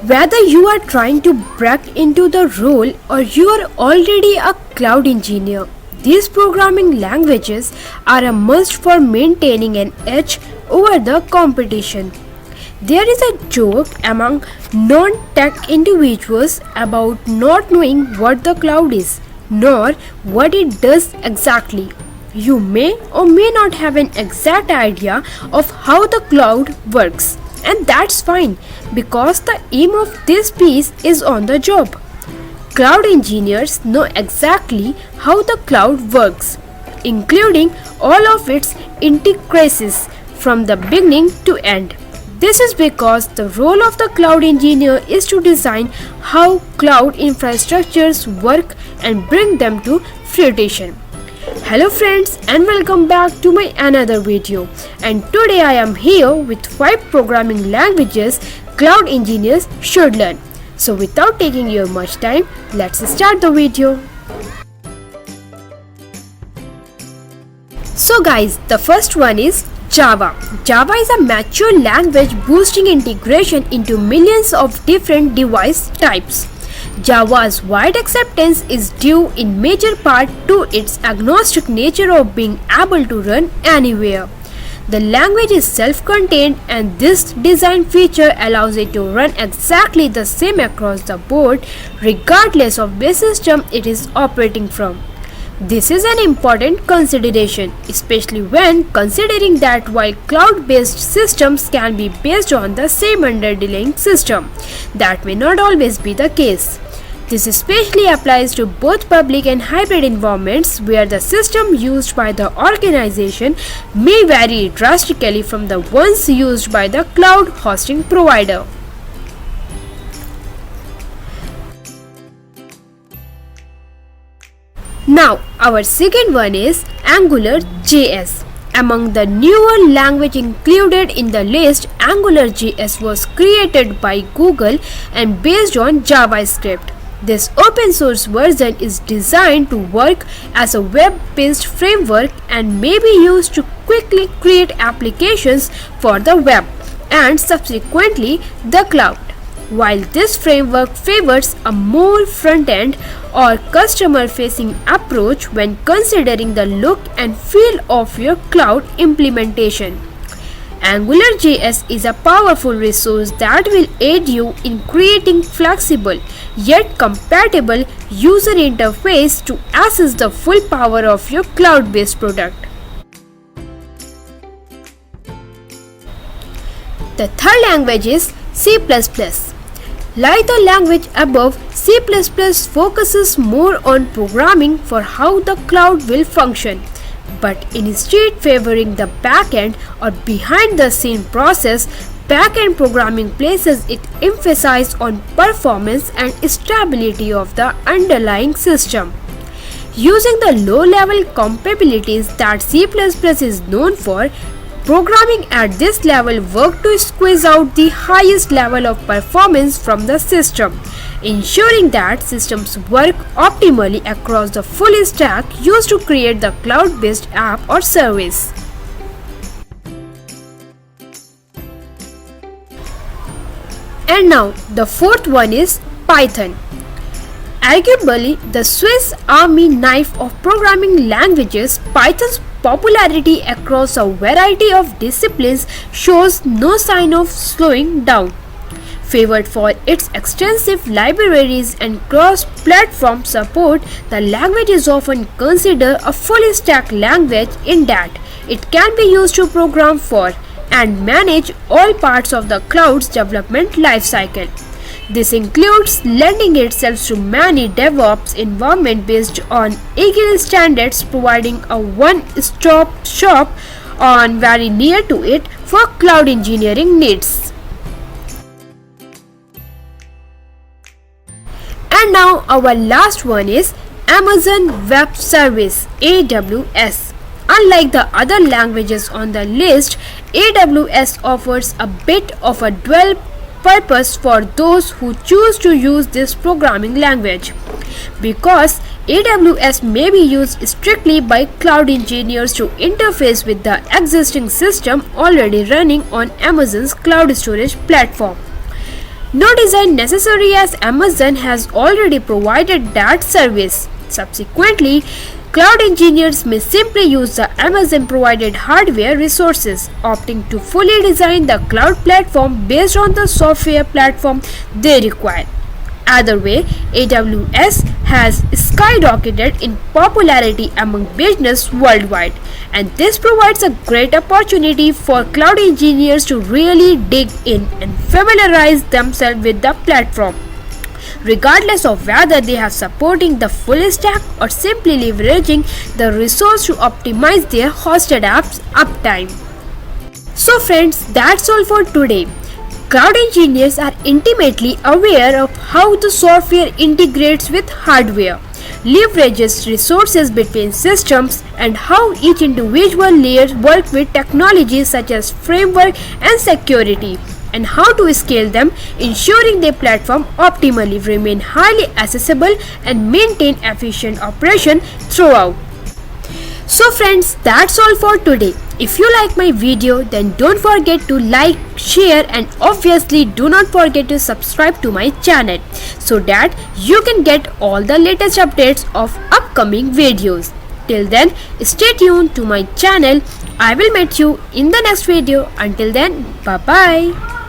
Whether you are trying to break into the role or you are already a cloud engineer, these programming languages are a must for maintaining an edge over the competition. There is a joke among non tech individuals about not knowing what the cloud is, nor what it does exactly. You may or may not have an exact idea of how the cloud works, and that's fine because the aim of this piece is on the job. Cloud engineers know exactly how the cloud works, including all of its intricacies from the beginning to end. This is because the role of the cloud engineer is to design how cloud infrastructures work and bring them to fruition. Hello friends and welcome back to my another video, and today I am here with 5 programming languages cloud engineers should learn. So without taking your much time, let's start the video. So guys, the first one is Java. Java is a mature language boosting integration into millions of different device types. Java's wide acceptance is due in major part to its agnostic nature of being able to run anywhere. The language is self-contained, and this design feature allows it to run exactly the same across the board regardless of base system it is operating from. This is an important consideration, especially when considering that while cloud-based systems can be based on the same underlying system, that may not always be the case. This especially applies to both public and hybrid environments where the system used by the organization may vary drastically from the ones used by the cloud hosting provider. Now, our second one is AngularJS. Among the newer language included in the list, AngularJS was created by Google and based on JavaScript. This open source version is designed to work as a web-based framework and may be used to quickly create applications for the web and subsequently the cloud. While this framework favors a more front-end or customer-facing approach when considering the look and feel of your cloud implementation, AngularJS is a powerful resource that will aid you in creating flexible yet compatible user interface to access the full power of your cloud-based product. The third language is C++. Like the language above, C++ focuses more on programming for how the cloud will function, but instead favoring the backend or behind the scene process. Backend programming places its emphasis on performance and stability of the underlying system. Using the low-level capabilities that C++ is known for, programming at this level works to squeeze out the highest level of performance from the system, ensuring that systems work optimally across the full stack used to create the cloud-based app or service. And now the fourth one is Python. Arguably the Swiss Army knife of programming languages, Python's popularity across a variety of disciplines shows no sign of slowing down. Favored for its extensive libraries and cross-platform support, the language is often considered a full-stack language in that it can be used to program for and manage all parts of the cloud's development lifecycle. This includes lending itself to many DevOps environments based on Agile standards, providing a one-stop shop on very near to it for cloud engineering needs. And now our last one is Amazon Web Service, AWS. Unlike the other languages on the list, AWS offers a bit of a dual purpose for those who choose to use this programming language. Because AWS may be used strictly by cloud engineers to interface with the existing system already running on Amazon's cloud storage platform. No design necessary as Amazon has already provided that service. Subsequently, cloud engineers may simply use the Amazon provided hardware resources, opting to fully design the cloud platform based on the software platform they require. Either way, AWS has skyrocketed in popularity among business worldwide, and this provides a great opportunity for cloud engineers to really dig in and familiarize themselves with the platform, regardless of whether they are supporting the full stack or simply leveraging the resource to optimize their hosted apps uptime. So friends, that's all for today. Cloud engineers are intimately aware of how the software integrates with hardware, leverages resources between systems, and how each individual layer work with technologies such as framework and security, and how to scale them, ensuring their platform optimally remain highly accessible and maintain efficient operation throughout. So friends, that's all for today. If you like my video, then don't forget to like, share, and obviously do not forget to subscribe to my channel so that you can get all the latest updates of upcoming videos. Till then, stay tuned to my channel. I will meet you in the next video. Until then, bye bye.